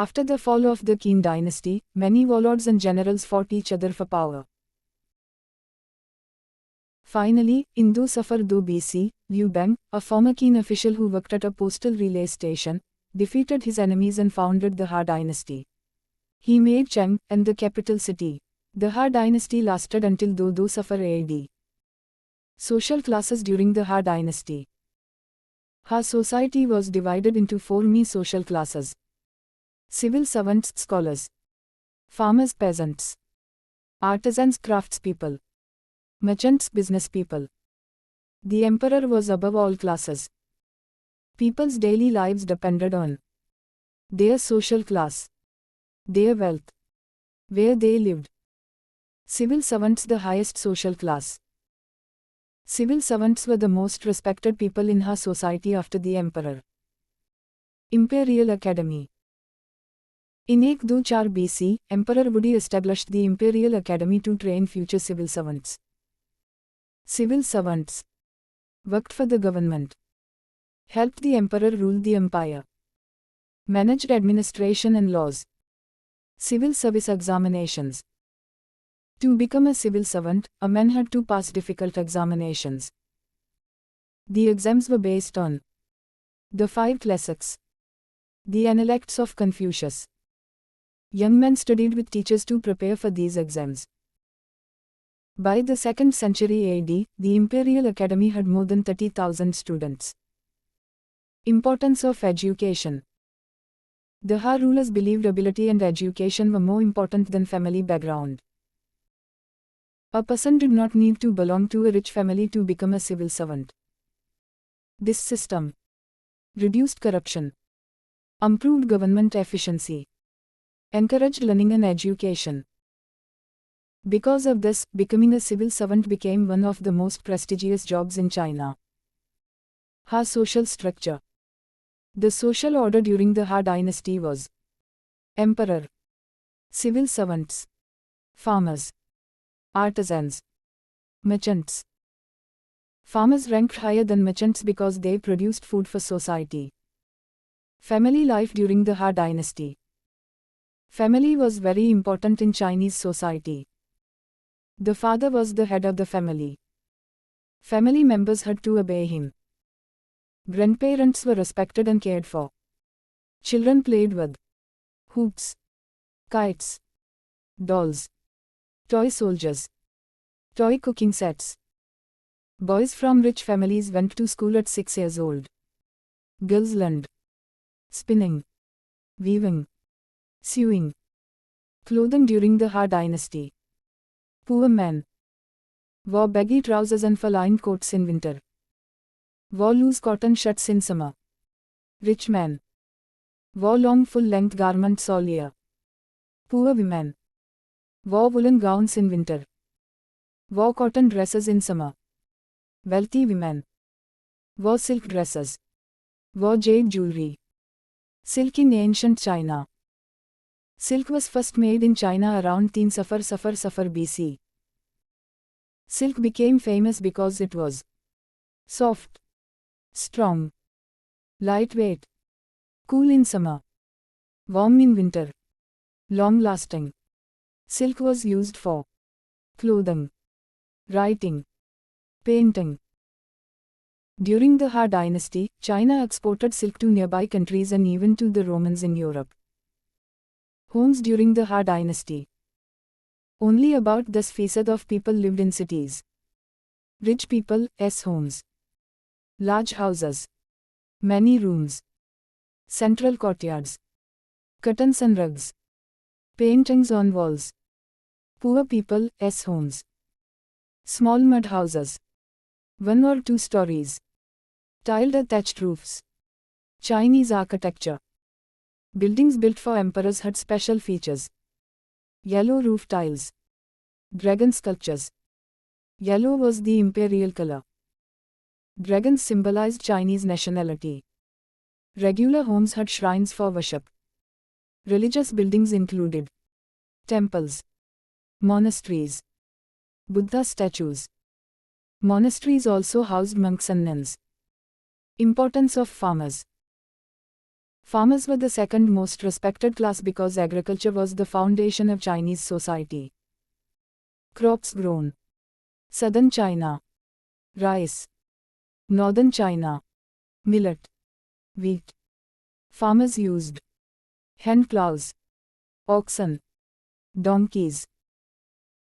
After the fall of the Qin dynasty, many warlords and generals fought each other for power. Finally, in Do Safar Do BC, Liu Beng, a former Qin official who worked at a postal relay station, defeated his enemies and founded the Ha dynasty. He made Cheng and the capital city. The Ha dynasty lasted until Do Safar AD. Social classes during the Ha dynasty. Ha society was divided into four main social classes: civil servants, scholars; farmers, peasants; artisans, craftspeople; merchants, business people. The emperor was above all classes. People's daily lives depended on their social class, their wealth, where they lived. Civil servants, the highest social class. Civil servants were the most respected people in Ha society after the emperor. Imperial Academy. In 124 BC, Emperor Wudi established the Imperial Academy to train future civil servants. Civil servants worked for the government, helped the emperor rule the empire, managed administration and laws. Civil service examinations. To become a civil servant, a man had to pass difficult examinations. The exams were based on the 5 classics, the Analects of Confucius. Young men studied with teachers to prepare for these exams. By the 2nd century AD, the Imperial Academy had more than 30,000 students. Importance of education. The Ha rulers believed ability and education were more important than family background. A person did not need to belong to a rich family to become a civil servant. This system reduced corruption, improved government efficiency, encouraged learning and education. Because of this, becoming a civil servant became one of the most prestigious jobs in China. Ha social structure. The social order during the Ha dynasty was emperor, civil servants, farmers, artisans, merchants. Farmers ranked higher than merchants because they produced food for society. Family life during the Ha dynasty. Family was very important in Chinese society. The father was the head of the family. Family members had to obey him. Grandparents were respected and cared for. Children played with hoops, kites, dolls, toy soldiers, toy cooking sets. Boys from rich families went to school at 6 years old. Girls learned spinning, weaving, sewing, clothing during the Ha dynasty. Poor men wore baggy trousers and fur-lined coats in winter. Wore loose cotton shirts in summer. Rich men wore long full-length garments all year. Poor women wore woolen gowns in winter. Wore cotton dresses in summer. Wealthy women wore silk dresses. Wore jade jewelry. Silk in ancient China. Silk was first made in China around 3 Safar BC. Silk became famous because it was soft, strong, lightweight, cool in summer, warm in winter, long-lasting. Silk was used for clothing, writing, painting. During the Ha dynasty, China exported silk to nearby countries and even to the Romans in Europe. Homes during the Ha dynasty. Only about 10% of people lived in cities. Rich people's homes. Large houses. Many rooms. Central courtyards. Curtains and rugs. Paintings on walls. Poor people's homes. Small mud houses. 1 or 2 stories. Tiled or thatched roofs. Chinese architecture. Buildings built for emperors had special features. Yellow roof tiles. Dragon sculptures. Yellow was the imperial color. Dragons symbolized Chinese nationality. Regular homes had shrines for worship. Religious buildings included temples, monasteries, Buddha statues. Monasteries also housed monks and nuns. Importance of farmers. Farmers were the second most respected class because agriculture was the foundation of Chinese society. Crops grown: Southern China, rice. Northern China, millet, wheat. Farmers used hand plows, oxen, donkeys.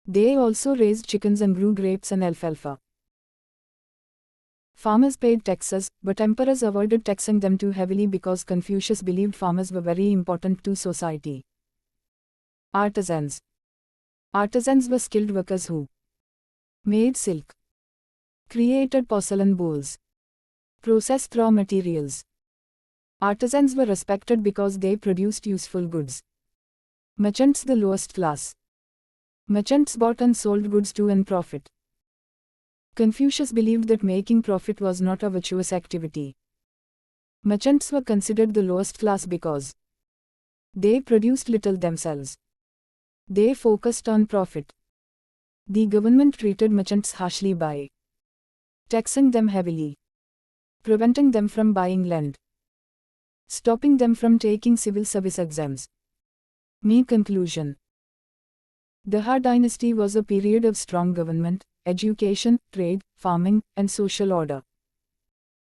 They also raised chickens and grew grapes and alfalfa. Farmers paid taxes, but emperors avoided taxing them too heavily because Confucius believed farmers were very important to society. Artisans. Artisans were skilled workers who made silk, created porcelain bowls, processed raw materials. Artisans were respected because they produced useful goods. Merchants, the lowest class. Merchants bought and sold goods to earn profit. Confucius believed that making profit was not a virtuous activity. Merchants were considered the lowest class because they produced little themselves. They focused on profit. The government treated merchants harshly by taxing them heavily, preventing them from buying land, stopping them from taking civil service exams. Conclusion. The Han Dynasty was a period of strong government, education, trade, farming, and social order.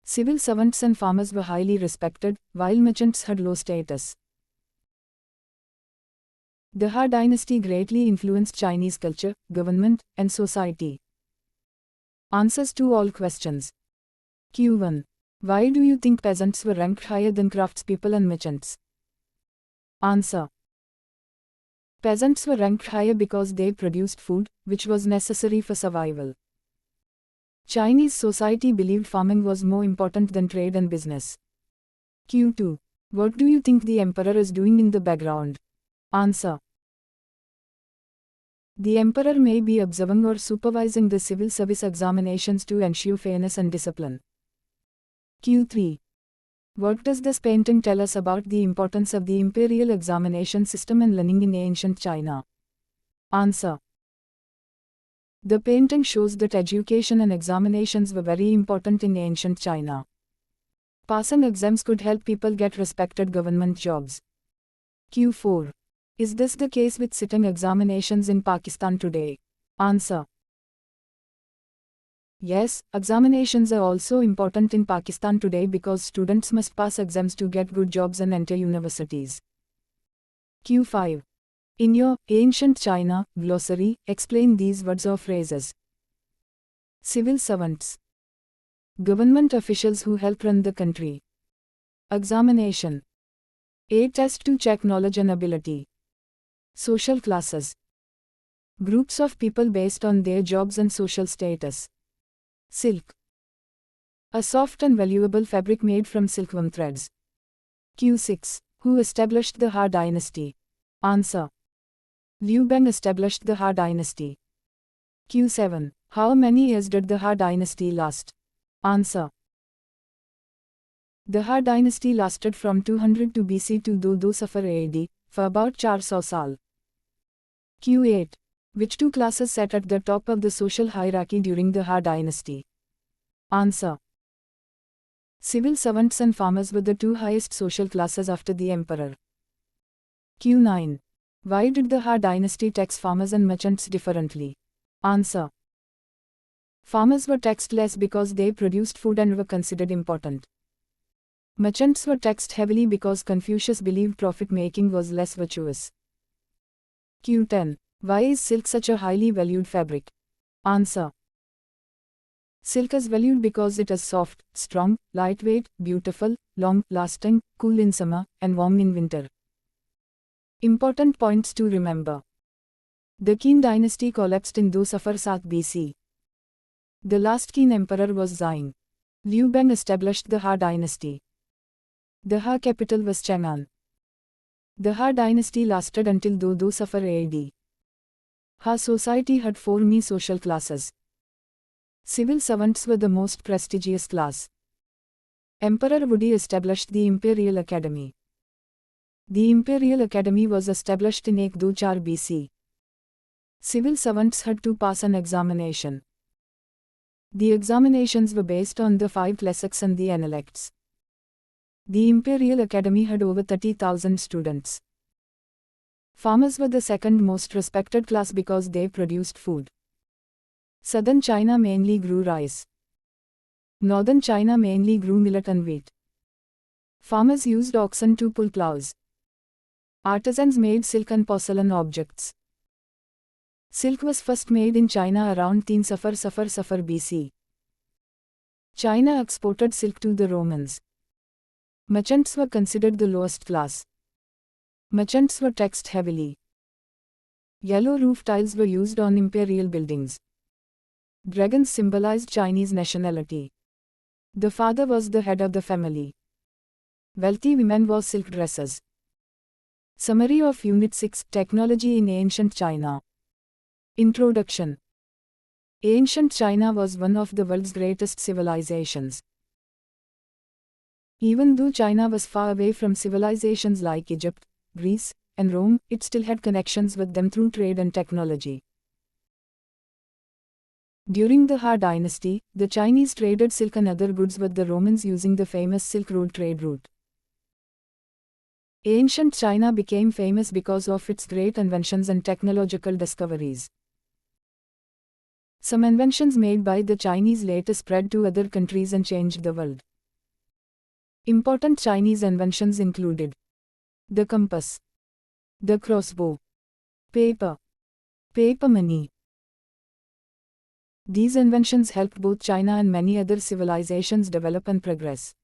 Civil servants and farmers were highly respected, while merchants had low status. The Han Dynasty greatly influenced Chinese culture, government, and society. Answers to all questions. Q1. Why do you think peasants were ranked higher than craftspeople and merchants? Answer. Peasants were ranked higher because they produced food, which was necessary for survival. Chinese society believed farming was more important than trade and business. Q2. What do you think the emperor is doing in the background? Answer. The emperor may be observing or supervising the civil service examinations to ensure fairness and discipline. Q3. What does this painting tell us about the importance of the imperial examination system and learning in ancient China? Answer. The painting shows that education and examinations were very important in ancient China. Passing exams could help people get respected government jobs. Q4. Is this the case with sitting examinations in Pakistan today? Answer. Yes, examinations are also important in Pakistan today because students must pass exams to get good jobs and enter universities. Q5. In your Ancient China glossary, explain these words or phrases. Civil servants. Government officials who help run the country. Examination. A test to check knowledge and ability. Social classes. Groups of people based on their jobs and social status. Silk. A soft and valuable fabric made from silkworm threads. Q6. Who established the Han Dynasty? Answer. Liu Bang established the Han Dynasty. Q7. How many years did the Han Dynasty last? Answer. The Han Dynasty lasted from 202 BC to 22 Safar AD, for about 400 saal. Q8. Which two classes sat at the top of the social hierarchy during the Han Dynasty? Answer. Civil servants and farmers were the two highest social classes after the emperor. Q9. Why did the Han Dynasty tax farmers and merchants differently? Answer. Farmers were taxed less because they produced food and were considered important. Merchants were taxed heavily because Confucius believed profit-making was less virtuous. Q10. Why is silk such a highly valued fabric? Answer. Silk is valued because it is soft, strong, lightweight, beautiful, long-lasting, cool in summer, and warm in winter. Important points to remember. The Qin dynasty collapsed in 2 Safar 7 BC. The last Qin emperor was Zhang. Liu Bang established the Han dynasty. The Han capital was Chang'an. The Han dynasty lasted until 22 Safar AD. Han society had 4 main social classes. Civil servants were the most prestigious class. Emperor Wudi established the Imperial Academy. The Imperial Academy was established in 124 BC. Civil servants had to pass an examination. The examinations were based on the 5 classics and the analects. The Imperial Academy had over 30,000 students. Farmers were the second most respected class because they produced food. Southern China mainly grew rice. Northern China mainly grew millet and wheat. Farmers used oxen to pull plows. Artisans made silk and porcelain objects. Silk was first made in China around 10 Safar BC. China exported silk to the Romans. Merchants were considered the lowest class. Merchants were taxed heavily. Yellow roof tiles were used on imperial buildings. Dragons symbolized Chinese nationality. The father was the head of the family. Wealthy women wore silk dresses. Summary of Unit 6: Technology in Ancient China. Introduction. Ancient China was one of the world's greatest civilizations. Even though China was far away from civilizations like Egypt, Greece, and Rome, it still had connections with them through trade and technology. During the Han Dynasty, the Chinese traded silk and other goods with the Romans using the famous Silk Road trade route. Ancient China became famous because of its great inventions and technological discoveries. Some inventions made by the Chinese later spread to other countries and changed the world. Important Chinese inventions included the compass, the crossbow, paper money. These inventions helped both China and many other civilizations develop and progress.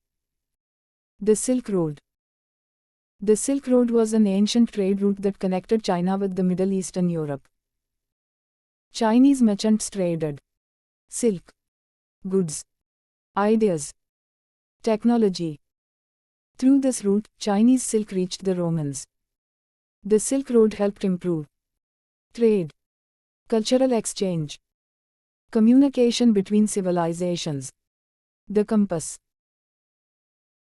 The Silk Road. The Silk Road was an ancient trade route that connected China with the Middle East and Europe. Chinese merchants traded silk, goods, ideas, technology. Through this route, Chinese silk reached the Romans. The Silk Road helped improve trade, cultural exchange, communication between civilizations. The compass.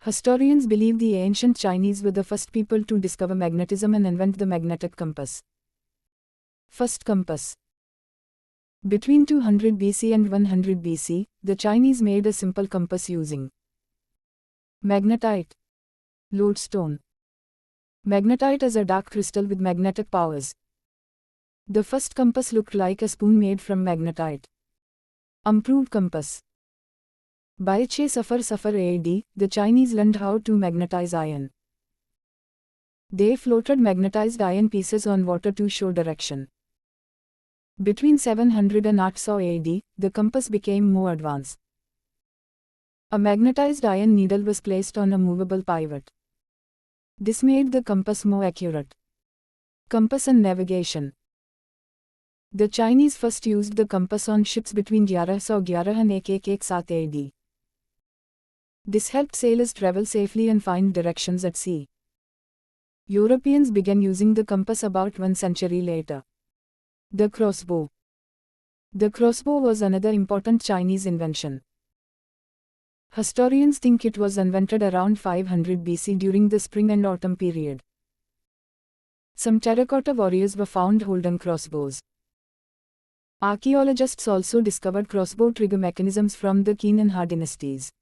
Historians believe the ancient Chinese were the first people to discover magnetism and invent the magnetic compass. First compass. Between 200 BC and 100 BC, the Chinese made a simple compass using magnetite, lodestone. Magnetite is a dark crystal with magnetic powers. The first compass looked like a spoon made from magnetite. Improved compass. By 6 Safar AD, the Chinese learned how to magnetize iron. They floated magnetized iron pieces on water to show direction. Between 700 and 800 AD, the compass became more advanced. A magnetized iron needle was placed on a movable pivot. This made the compass more accurate. Compass and navigation. The Chinese first used the compass on ships between 1111 and 1117 AD. This helped sailors travel safely and find directions at sea. Europeans began using the compass about 1 century later. The crossbow. The crossbow was another important Chinese invention. Historians think it was invented around 500 BC during the spring and autumn period. Some terracotta warriors were found holding crossbows. Archaeologists also discovered crossbow trigger mechanisms from the Qin and Han dynasties.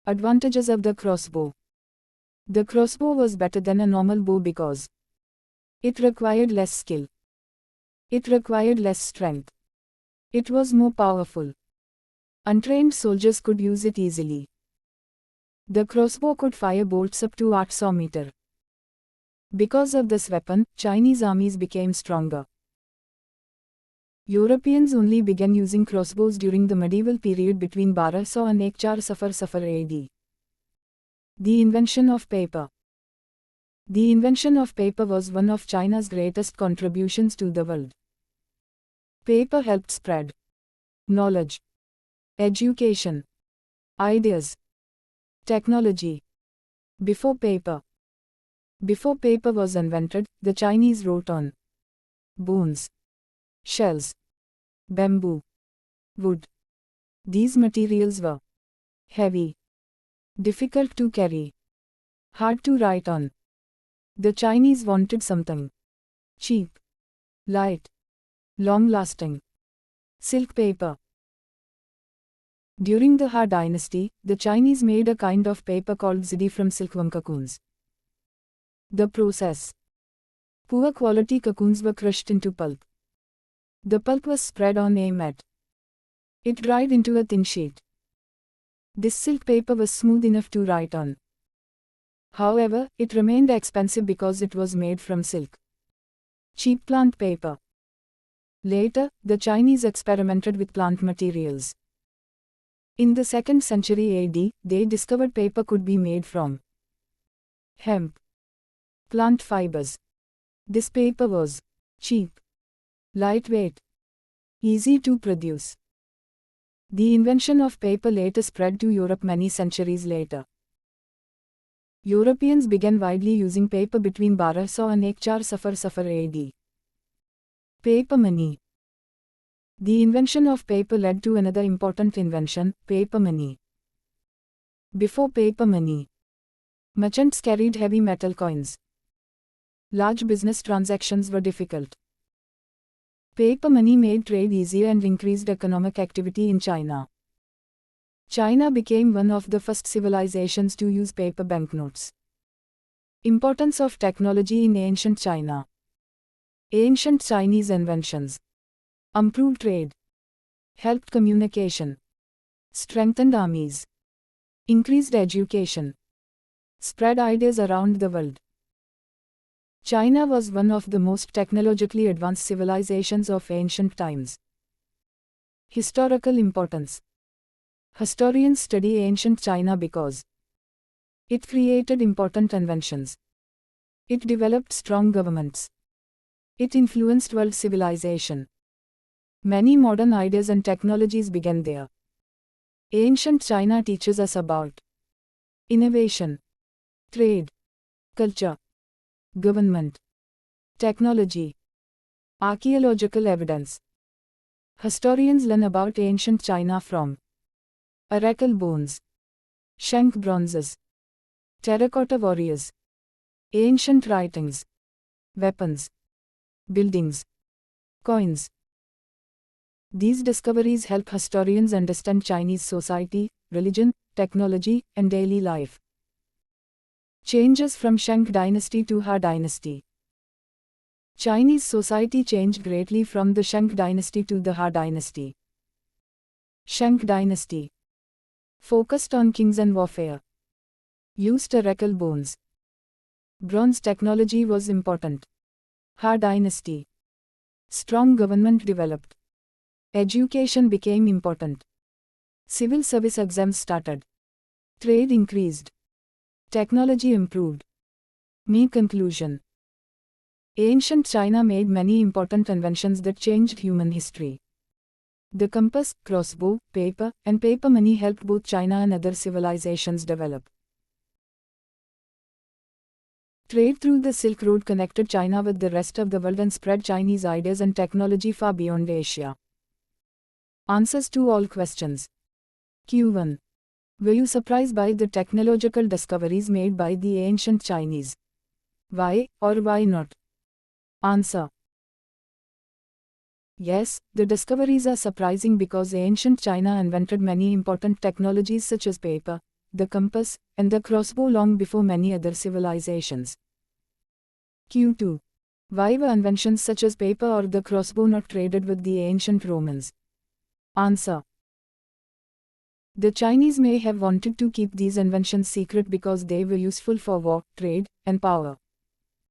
Advantages of the crossbow. The crossbow was better than a normal bow because it required less skill. It required less strength. It was more powerful. Untrained soldiers could use it easily. The crossbow could fire bolts up to 800 meters. Because of this weapon, Chinese armies became stronger. Europeans only began using crossbows during the medieval period between 1200 and 1400 AD. The invention of paper. The invention of paper was one of China's greatest contributions to the world. Paper helped spread knowledge, education, ideas, technology. Before paper was invented, the Chinese wrote on bones, shells, bamboo, wood. These materials were heavy, difficult to carry, hard to write on. The Chinese wanted something cheap, light, long-lasting. Silk paper. During the Ha Dynasty, the Chinese made a kind of paper called zidi from silkworm cocoons. The process. Poor quality cocoons were crushed into pulp. The pulp was spread on a mat. It dried into a thin sheet. This silk paper was smooth enough to write on. However, it remained expensive because it was made from silk. Cheap plant paper. Later, the Chinese experimented with plant materials. In the 2nd century AD, they discovered paper could be made from hemp, plant fibers. This paper was cheap, lightweight, easy to produce. The invention of paper later spread to Europe many centuries later. Europeans began widely using paper between 1200 and 1400 AD. Paper money. The invention of paper led to another important invention, paper money. Before paper money, merchants carried heavy metal coins. Large business transactions were difficult. Paper money made trade easier and increased economic activity in China. China became one of the first civilizations to use paper banknotes. Importance of technology in ancient China. Ancient Chinese inventions improved trade, helped communication, strengthened armies, increased education, spread ideas around the world. China was one of the most technologically advanced civilizations of ancient times. Historical importance. Historians study ancient China because it created important inventions. It developed strong governments. It influenced world civilization. Many modern ideas and technologies began there. Ancient China teaches us about innovation, trade, culture, government, technology, archaeological evidence. Historians learn about ancient China from oracle bones, Shank bronzes, terracotta warriors, ancient writings, weapons, buildings, coins. These discoveries help historians understand Chinese society, religion, technology, and daily life. Changes from Shang dynasty to Ha dynasty. Chinese society changed greatly from the Shang dynasty to the Ha dynasty. Shang dynasty focused on kings and warfare. Used oracle bones. Bronze technology was important. Ha dynasty. Strong government developed. Education became important. Civil service exams started. Trade increased. Technology improved. Me conclusion. Ancient China made many important inventions that changed human history. The compass, crossbow, paper, and paper money helped both China and other civilizations develop. Trade through the Silk Road connected China with the rest of the world and spread Chinese ideas and technology far beyond Asia. Answers to all questions. Q1. Were you surprised by the technological discoveries made by the ancient Chinese? Why or why not? Answer. Yes, the discoveries are surprising because ancient China invented many important technologies such as paper, the compass, and the crossbow long before many other civilizations. Q2. Why were inventions such as paper or the crossbow not traded with the ancient Romans? Answer. The Chinese may have wanted to keep these inventions secret because they were useful for war, trade, and power.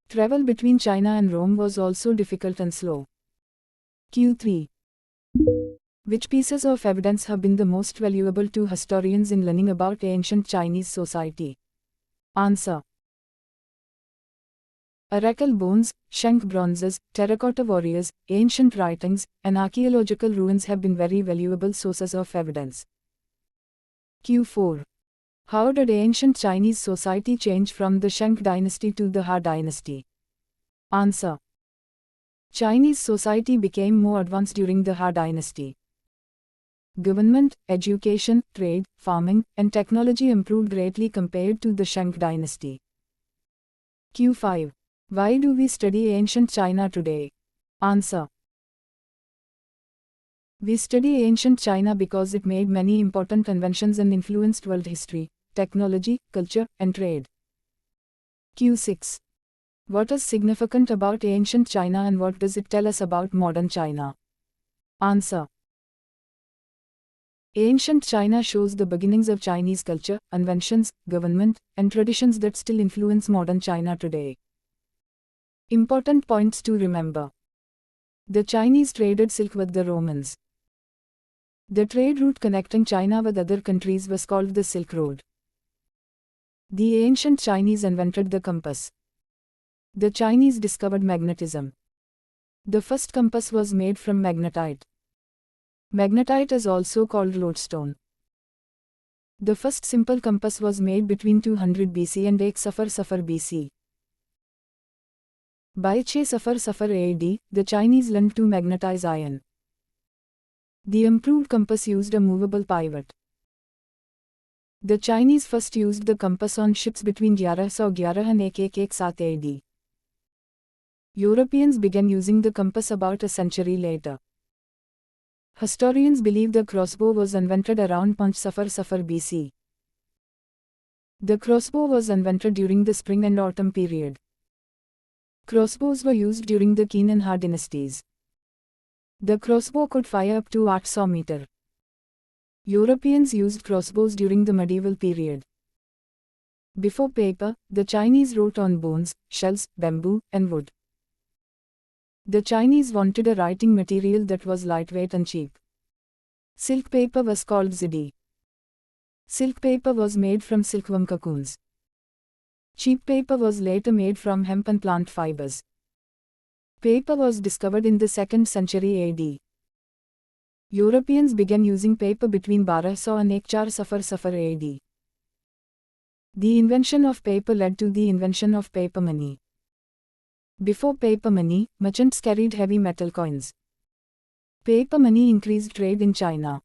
Travel between China and Rome was also difficult and slow. Q3. Which pieces of evidence have been the most valuable to historians in learning about ancient Chinese society? Answer. Oracle bones, Shank bronzes, terracotta warriors, ancient writings, and archaeological ruins have been very valuable sources of evidence. Q4. How did ancient Chinese society change from the Shang dynasty to the Ha dynasty? Answer. Chinese society became more advanced during the Ha dynasty. Government, education, trade, farming, and technology improved greatly compared to the Shang dynasty. Q5. Why do we study ancient China today? Answer. We study ancient China because it made many important inventions and influenced world history, technology, culture, and trade. Q6. What is significant about ancient China and what does it tell us about modern China? Answer. Ancient China shows the beginnings of Chinese culture, inventions, government, and traditions that still influence modern China today. Important points to remember. The Chinese traded silk with the Romans. The trade route connecting China with other countries was called the Silk Road. The ancient Chinese invented the compass. The Chinese discovered magnetism. The first compass was made from magnetite. Magnetite is also called lodestone. The first simple compass was made between 200 BC and 8 Safar BC. By 6 Safar AD, the Chinese learned to magnetize iron. The improved compass used a movable pivot. The Chinese first used the compass on ships between 1111 and 1117 AD. Europeans began using the compass about a century later. Historians believe the crossbow was invented around 5 Safar BC. The crossbow was invented during the spring and autumn period. Crossbows were used during the Qin and Ha dynasties. The crossbow could fire up to 800 meters. Europeans used crossbows during the medieval period. Before paper, the Chinese wrote on bones, shells, bamboo, and wood. The Chinese wanted a writing material that was lightweight and cheap. Silk paper was called zidi. Silk paper was made from silkworm cocoons. Cheap paper was later made from hemp and plant fibers. Paper was discovered in the 2nd century AD. Europeans began using paper between 1200 and 1400 Safar AD. The invention of paper led to the invention of paper money. Before paper money, merchants carried heavy metal coins. Paper money increased trade in China.